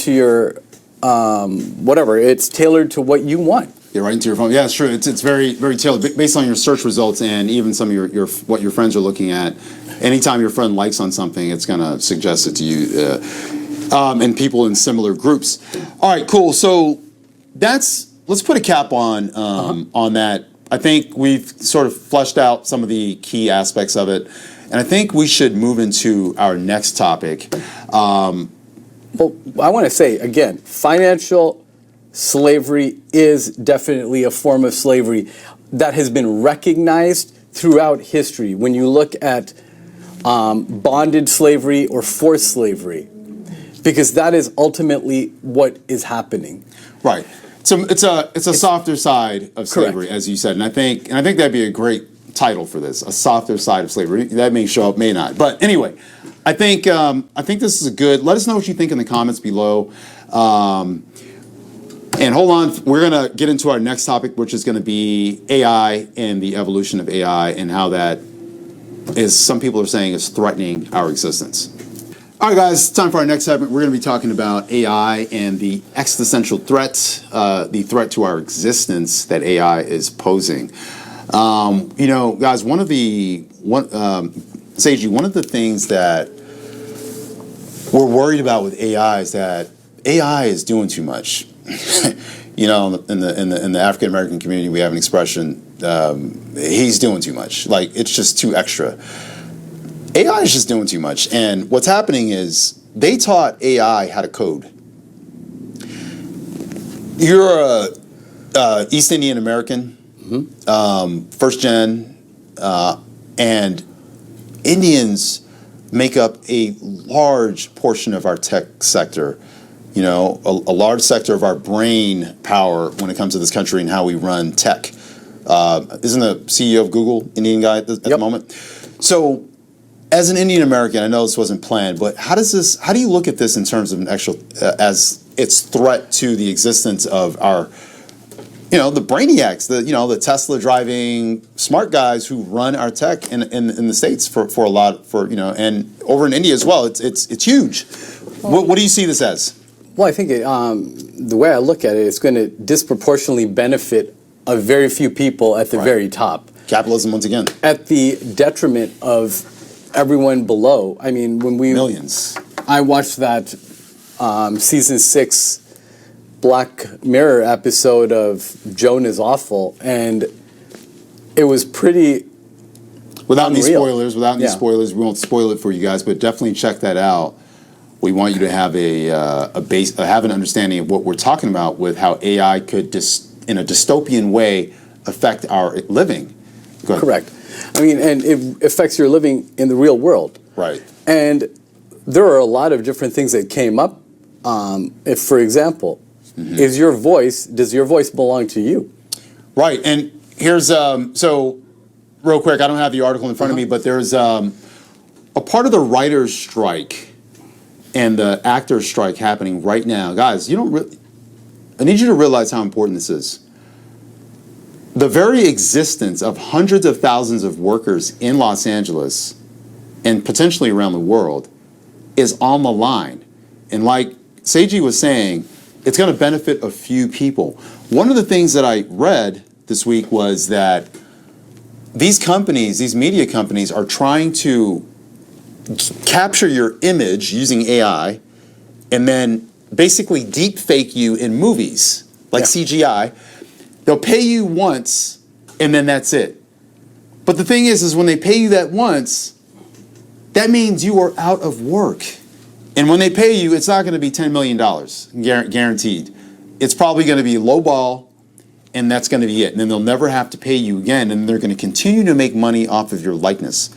into your whatever. It's tailored to what you want. Yeah, right into your phone. Yeah, it's true. It's very, very tailored based on your search results and even some of your what your friends are looking at. Anytime your friend likes on something, it's going to suggest it to you, and people in similar groups. All right, cool. So let's put a cap on that. I think we've sort of fleshed out some of the key aspects of it, and I think we should move into our next topic. Well, I want to say again, financial slavery is definitely a form of slavery that has been recognized throughout history. When you look at bonded slavery or forced slavery, because that is ultimately what is happening. Right. So it's a softer side of slavery, correct. as you said, and I think that'd be a great title for this: a softer side of slavery. That may show up, may not. But anyway, I think this is a good. Let us know what you think in the comments below. And hold on, we're gonna get into our next topic, which is going to be AI and the evolution of AI and how that is, some people are saying, is threatening our existence. All right, guys, it's time for our next segment. We're going to be talking about AI and the existential threat, the threat to our existence that AI is posing. Guys, one of the things that we're worried about with AI is that AI is doing too much. In the African American community, we have an expression: he's doing too much. Like, it's just too extra. AI is just doing too much, and what's happening is they taught AI how to code. You're a East Indian American, first gen, and Indians make up a large portion of our tech sector. A large sector of our brain power when it comes to this country and how we run tech. Isn't the CEO of Google Indian guy at the moment? So, as an Indian American, I know this wasn't planned, but how do you look at this in terms of an actual, as its threat to the existence of our, the brainiacs, the Tesla driving smart guys who run our tech in the States and over in India as well. It's huge. What do you see this as? Well, I think the way I look at it, it's going to disproportionately benefit a very few people at the very top. Capitalism once again. At the detriment of everyone below. I mean, millions. I watched that season 6 Black Mirror episode of Joan is Awful, and it was pretty Without any unreal. spoilers, we won't spoil it for you guys, but definitely check that out. We want you to have have an understanding of what we're talking about with how AI could, in a dystopian way, affect our living. Go ahead. Correct. I mean, and it affects your living in the real world. Right. And there are a lot of different things that came up. If, for example, does your voice belong to you? Right. And here's, so real quick, I don't have the article in front of me, but there's a part of the writer's strike and the actor's strike happening right now. Guys, I need you to realize how important this is. The very existence of hundreds of thousands of workers in Los Angeles and potentially around the world is on the line. And like Seiji was saying, it's going to benefit a few people. One of the things that I read this week was that these media companies are trying to capture your image using AI and then basically deep fake you in movies, like CGI. They'll pay you once, and then that's it. But the thing is when they pay you that once, that means you are out of work. And when they pay you, it's not going to be $10 million, guaranteed. It's probably going to be low ball, and that's going to be it. And then they'll never have to pay you again, and they're going to continue to make money off of your likeness.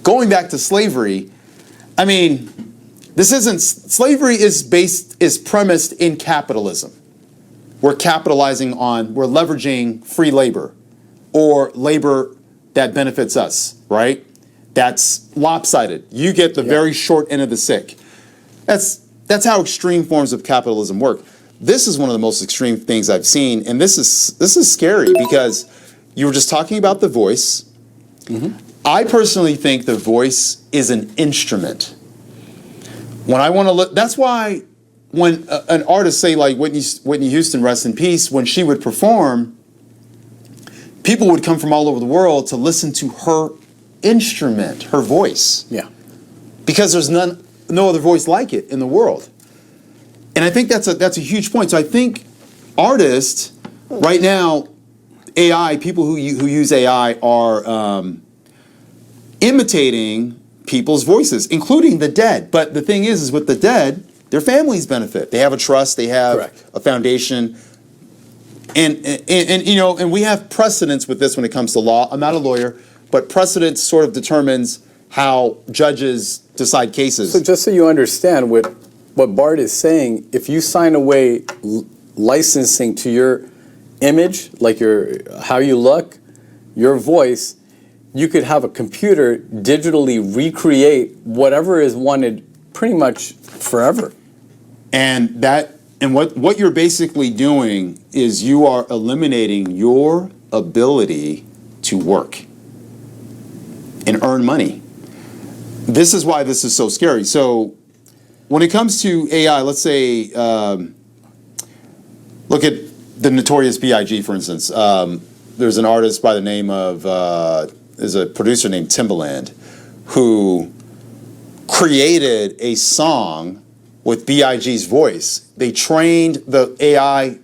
Going back to slavery, I mean, slavery is premised in capitalism. We're leveraging free labor or labor that benefits us, right? That's lopsided. You get the very short end of the stick. That's how extreme forms of capitalism work. This is one of the most extreme things I've seen, and this is scary because you were just talking about the voice. I personally think the voice is an instrument. When I want to look, that's why when an artist, say like Whitney Houston, rest in peace, when she would perform, people would come from all over the world to listen to her instrument, her voice. Yeah. Because there's no other voice like it in the world. And I think that's a huge point. So I think artists right now, AI, people who use AI are imitating people's voices, including the dead. But the thing is with the dead, their families benefit. They have a trust, they have Correct. a foundation. And we have precedents with this when it comes to law. I'm not a lawyer, but precedent sort of determines how judges decide cases. So just so you understand what Bart is saying, if you sign away licensing to your image, like how you look, your voice, you could have a computer digitally recreate whatever is wanted pretty much forever. And what you're basically doing is you are eliminating your ability to work and earn money. This is why this is so scary. So when it comes to AI, let's say, look at the notorious B.I.G., for instance. There's an artist by the name of, there's a producer named Timbaland who created a song with B.I.G.'s voice. They trained the AI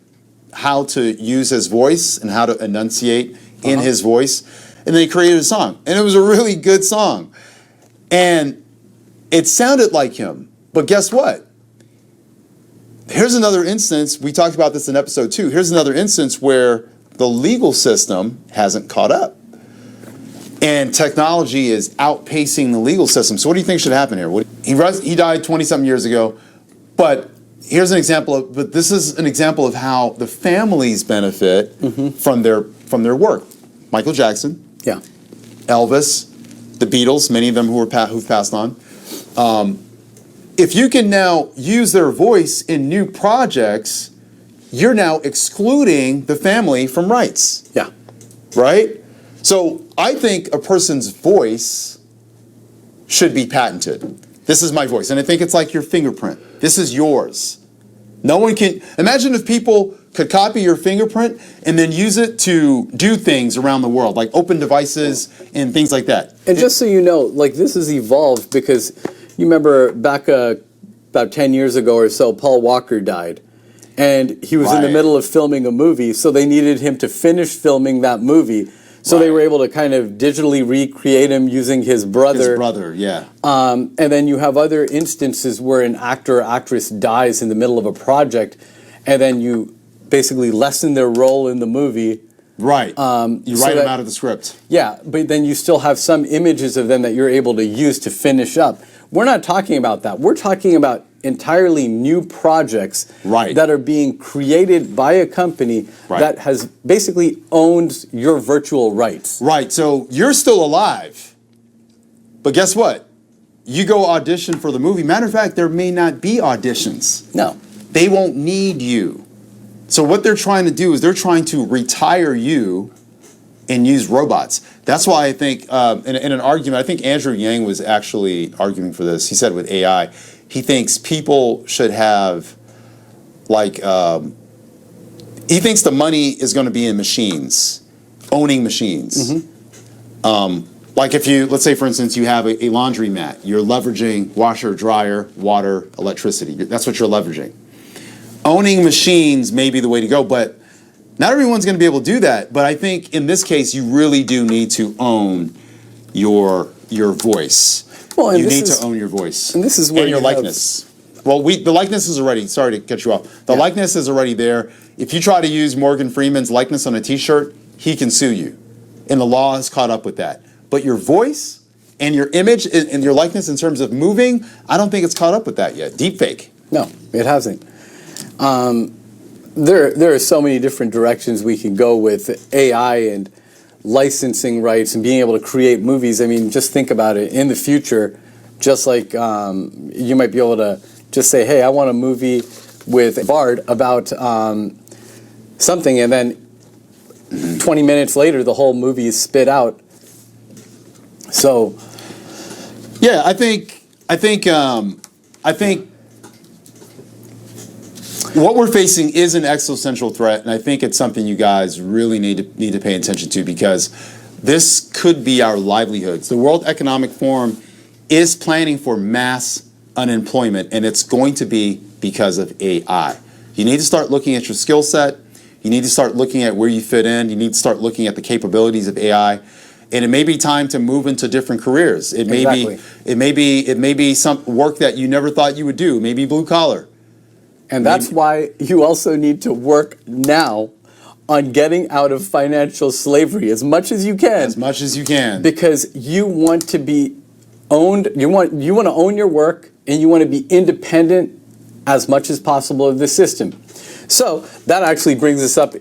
how to use his voice and how to enunciate in his voice, and they created a song. And it was a really good song. And it sounded like him. But guess what? Here's another instance, we talked about this in episode 2, here's another instance where the legal system hasn't caught up. And technology is outpacing the legal system. So what do you think should happen here? He died 20-something years ago, but here's an example but this is an example of how the families benefit from their work. Michael Jackson, Yeah. Elvis, the Beatles, many of them who've passed on. If you can now use their voice in new projects, you're now excluding the family from rights, Yeah. right? So I think a person's voice should be patented. This is my voice, and I think it's like your fingerprint. This is yours. No one can, imagine if people could copy your fingerprint and then use it to do things around the world, like open devices and things like that. And just so you know, like this has evolved because you remember back about 10 years ago or so, Paul Walker died. And he was in the Right. middle of filming a movie, so they needed him to finish filming that movie. So they were able to kind of digitally recreate him using his brother. His brother, yeah. And then you have other instances where an actor or actress dies in the middle of a project, and then you basically lessen their role in the movie. Right. You so write them that- out of the script. Yeah, but then you still have some images of them that you're able to use to finish up. We're not talking about that. We're talking about entirely new projects Right. that are being created by a company Right. that has basically owned your virtual rights. Right, so you're still alive. But guess what? You go audition for the movie. Matter of fact, there may not be auditions. No. They won't need you. So what they're trying to do is they're trying to retire you and use robots. That's why I think, in an argument, I think Andrew Yang was actually arguing for this. He said with AI, he thinks people should have, like, he thinks the money is going to be in machines, owning machines. Like if you, let's say for instance, you have a laundry mat, you're leveraging washer, dryer, water, electricity. That's what you're leveraging. Owning machines may be the way to go, but not everyone's going to be able to do that. But I think in this case, you really do need to own your voice. Well, and you this need is- to own your voice and this is where and your you have- likeness. Well, the likeness is already. Sorry to cut you off. The likeness is already there. If you try to use Morgan Freeman's likeness on a T-shirt, he can sue you, and the law has caught up with that. But your voice and your image and your likeness in terms of moving, I don't think it's caught up with that yet. Deepfake. No, it hasn't. There are so many different directions we can go with AI and licensing rights and being able to create movies. I mean, just think about it. In the future, just like you might be able to just say, hey, I want a movie with Bard about something, and then 20 minutes later, the whole movie is spit out. So, Yeah, I think What we're facing is an existential threat, and I think it's something you guys really need to pay attention to, because this could be our livelihoods. The World Economic Forum is planning for mass unemployment, and it's going to be because of AI. You need to start looking at your skill set. You need to start looking at where you fit in. You need to start looking at the capabilities of AI. And it may be time to move into different careers. It may be some work that you never thought you would do, maybe blue collar. And that's why you also need to work now on getting out of financial slavery as much as you can. As much as you can. Because you want to be owned, you want to own your work, and you want to be independent as much as possible of the system. So that actually brings us up